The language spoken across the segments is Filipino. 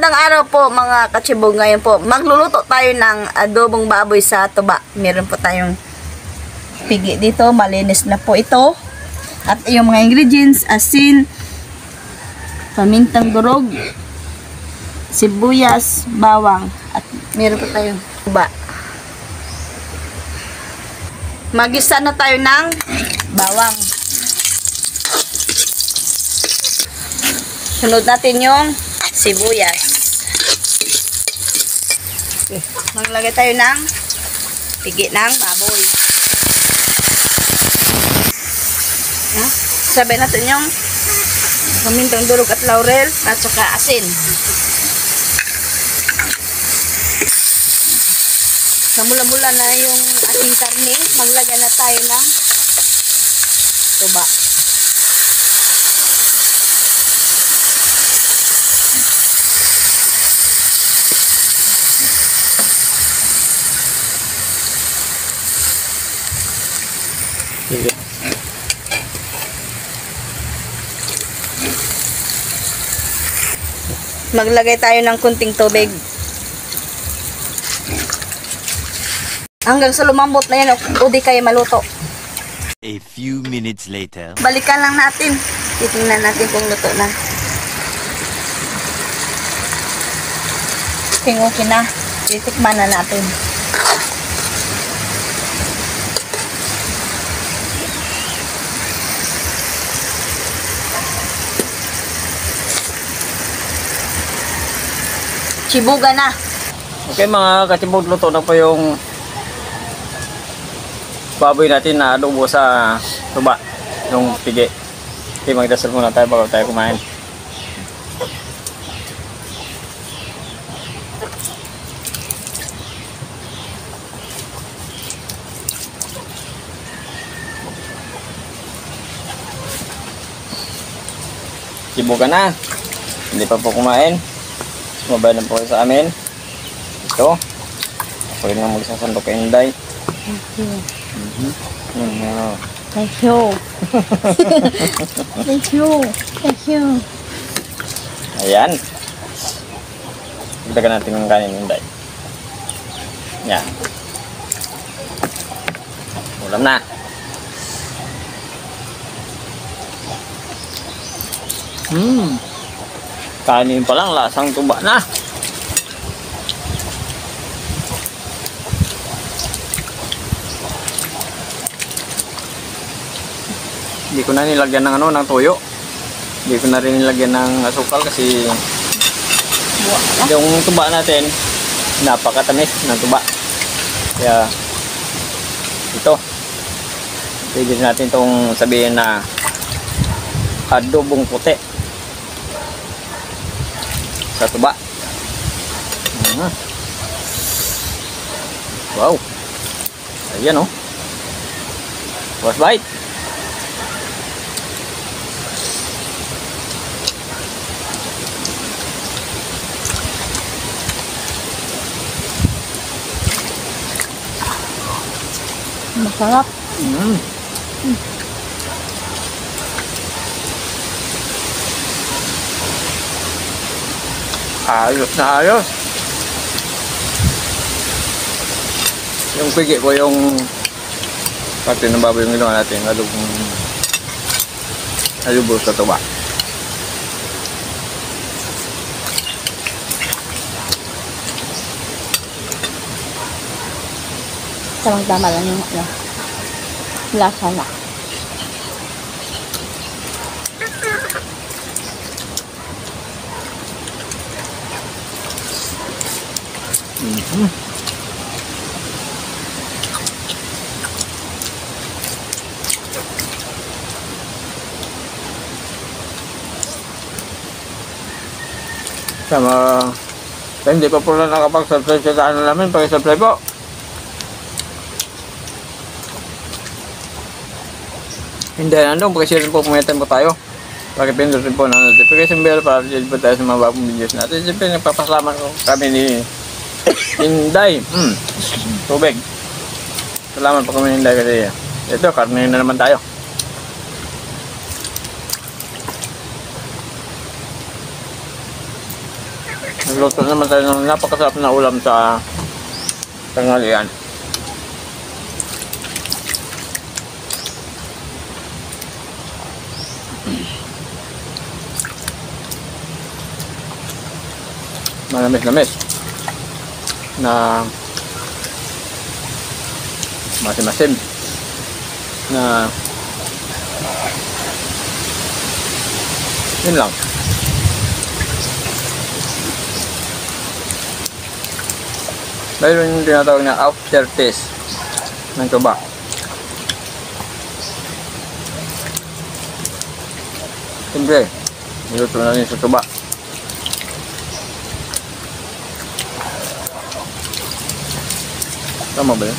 Magandang araw po mga kachibog. Ngayon po, magluluto tayo ng adobong baboy sa tuba. Meron po tayong pigi dito. Malinis na po ito. At yung mga ingredients, asin, pamintang durog, sibuyas, bawang. At meron po tayong tuba. Magisa na tayo ng bawang. Sunod natin yung sibuyas. Okay. Maglagay tayo ng pigi ng baboy. Sabay natin yung pamintang durog at laurel at saka asin. Namula-mula na yung ating karne, maglagay na tayo ng tuba. Sige. Maglagay tayo ng kunting tubig. Hanggang sa lumambot na yan o di kaya maluto. A few minutes later. Balikan lang natin. Titingnan natin kung luto na. Okay na. Titikman na natin. Chibuga na. Okay mga katibog, luto na po yung baboy natin na adobo sa tuba, yung pigi. Okay, magdasal muna tayo bago tayo kumain. Chibuga na. Hindi pa po kumain. Mabay na po kayo sa amin. Ito. Ako rin nga magsasandok kay Inday. Thank you. Thank you. Thank you. Thank you. Ayan. Dagdagan natin ng kanin, Inday. Yan. Ulam na. Kanin pa lang, lasang tuba na. Hindi ko na nilagyan ng ng toyo. Hindi ko na rin nilagyan ng asukal kasi yung tuba natin napakatamis ng tuba. Kaya ito, pwede natin itong sabihin na adobong puti sa tuba. Wow. Ayan oh. First bite. Masarap. Ayos na ayos. Yung pigi ko yung parte ng baboy yung ginawa natin. Adobo sa tuba. Tamang-tama lang yung lasa na. Sama, hindi pa po na nakapag-subscribe sa channel namin, pag-subscribe po. Hindi, nandun, pag-share po, pumitan po tayo. Pag-pindutin po ng notification bell para share po tayo sa mga bagong videos natin. Siyempre, nagpapasalamat ko kami ni Inday. Tubig. Salamat po kami ni Inday kasi ito, karne na naman tayo. Nagluto naman tayo ng napakasarap na ulam sa tanghalian. Manamis-namis na masim-masim na yun lang. Mayroon yung tinatawag na aftertaste ng tuba. Siyempre, niluto na rin sa tuba. Tama ba yun?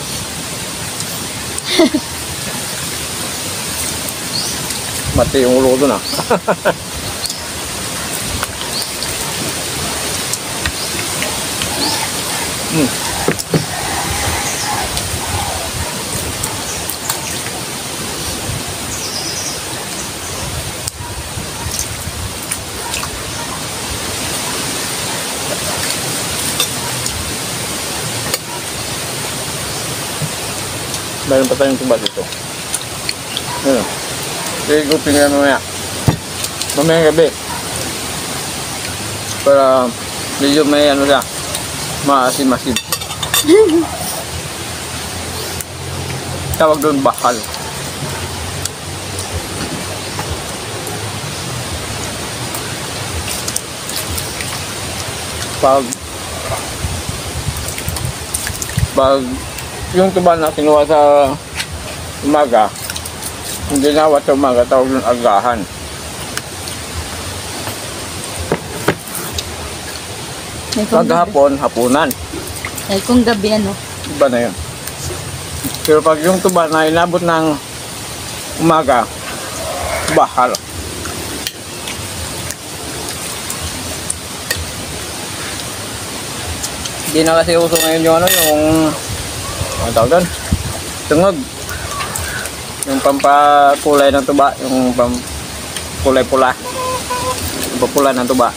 Mati yung ulo ko dun ah. Mayroon pa tayong tuba dito. Ayun. Igupin nga mamaya. Mamayang gabi. Para medyo may ano siya. Maasim-asim. Tawag doon bakal. Pag yung tuba na kinuha sa umaga, hindi nawat sa umaga, tawag yung agahan. Pag hapon, hapunan. Ay, kung gabi ano. Iba na yun. Pero pag yung tuba na inabot ng umaga, bahal. Hindi na kasi uso ngayon yung ano, yung ano tawag doon? Tungog. Yung pampakulay ng tuba, yung pamkulay pula. Yung papula ng tuba.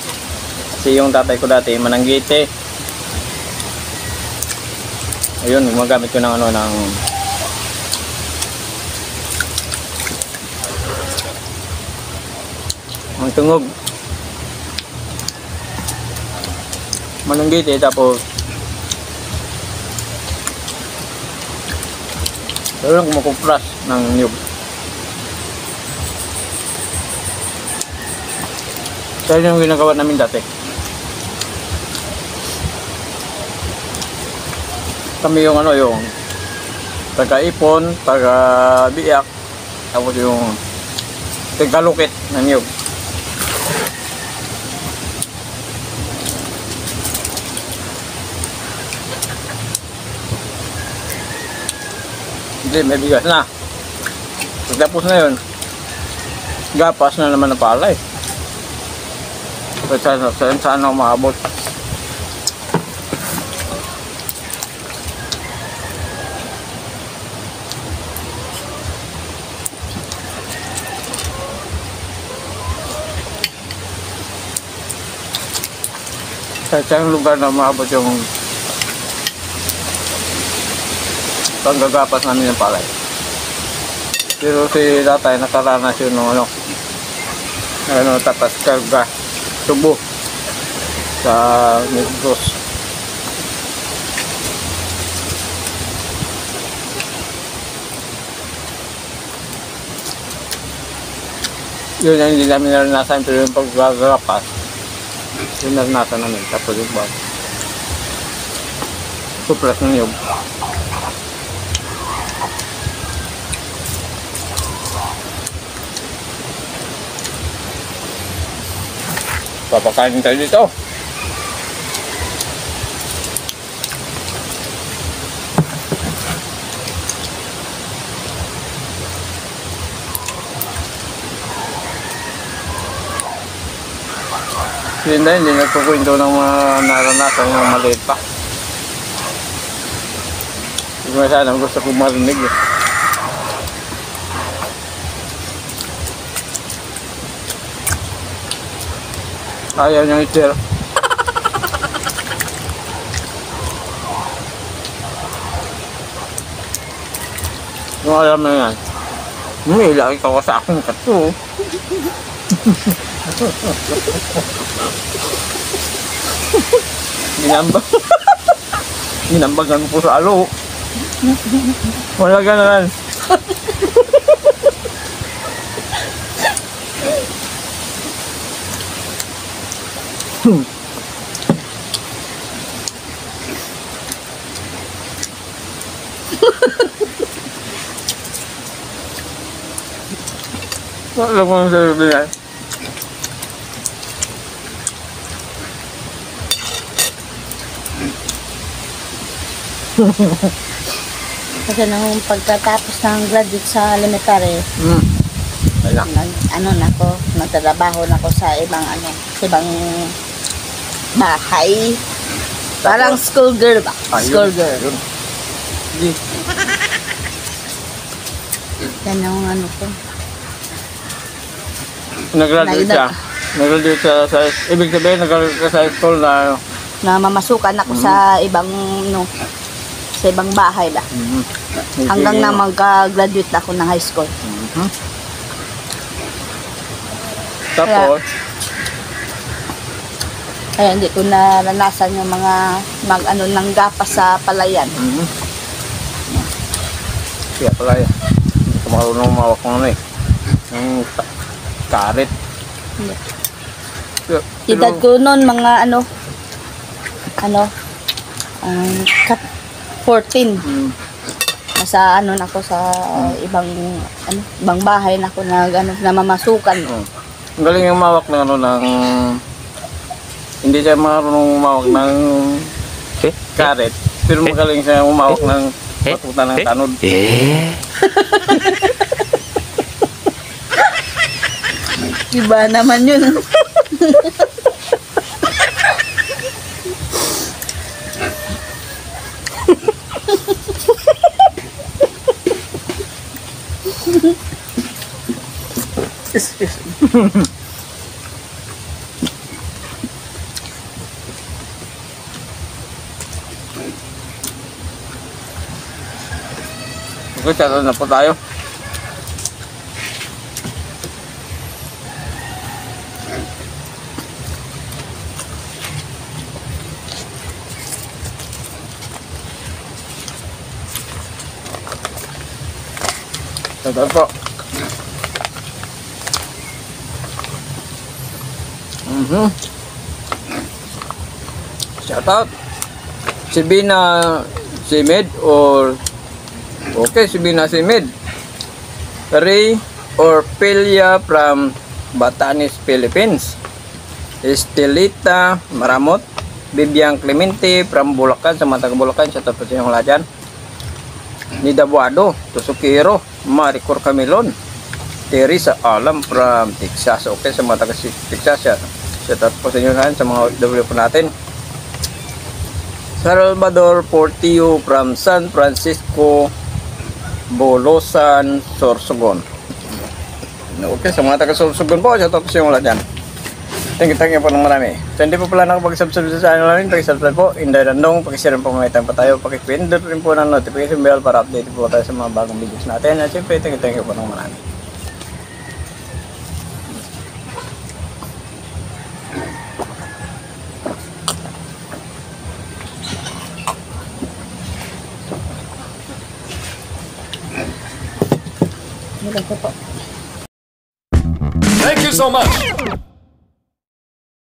Kasi yung tatay ko dati, mananggiti. Ayun, gumagamit ko ng ano, ng ang tungog. Mananggiti, tapos pero kumakupras ng niyog. Kaya yung ginagawa namin dati. Kami yung ano, yung taga-ipon, taga-biyak, tapos yung taga-lukit ng niyog. Hindi, may bigas na. Pagtapos na yun, gapas na naman ng palay. Saan ako maabot? Sa isang lugar na maabot yung panggagapas namin ng palay. Pero si tatay nakaranas yun ng ano, tatas karga tubo sa Negros. Yun yung hindi namin naranasan, pero yung paggagapas yun naranasan namin. Tapos yung bag supras ng niyog. Papakain tayo dito. Hindi nagkukwento ng mga naranasan yung maliit pa. Hindi ko sana gusto kong marinig eh. Ayaw niyang i-share. Yung alam na yan. Lagi ka ko sa akin kato. Ginambag. Ginambagan po sa alo. Wala ka na lang. Wala ko nang sabihin. Kasi nung pagkatapos ng graduate sa elementary, Wala. nagtatrabaho na ko sa ibang bahay. Parang school girl ba? School girl. Yun. Sige. Yan yung ko. Nag-graduate siya. Nag-graduate siya sa... Ibig sabihin, nag-graduate ka sa school na... Na mamasukan ako sa ibang sa ibang bahay ba. Hanggang na magka-graduate ako ng high school. Tapos, Kaya hindi ko naranasan yung mga ng gapas sa palayan. kaya pala yan. Hindi ko marunong mawak ng ng karet. Hindi. Pero- Edad ko noon mga 14. Nasa nako sa ibang bahay na ako namamasukan. Ang galing yung mawak ng ng... Hindi siya marunong umawak ng karet. Pero magaling siya umawak ng batuta ng tanod. Iba naman yun. Okay, tara na po tayo. Tara po. Shout out. Si Bina Simid or okay, si Bina Simid. Ray or Pelia from Batanes, Philippines. Estelita Maramot. Bibiang Clemente from Bulacan, sa mga taga Bulacan. Shout out po sa inyong lahat dyan. Nida Buado, Tusukiro, Maricor Camilon. Teresa Alam from Texas. Okay, sa mga taga Texas yan. Shout out po sa inyo lahat, sa mga OFW po natin. Salvador Portillo from San Francisco, Bolosan, Sorsogon. Okay, sa mga taga Sorsogon po, shout out po sa inyo lahat dyan. Thank you po ng marami. So hindi po pala nakapag-subscribe sa channel namin, pag-subscribe po, Inday Randong, pag-share po mamaitan pa tayo, pag-pindot rin po ng notification bell para update po tayo sa mga bagong videos natin. At syempre, thank you po ng marami. Ganito po. Thank you so much.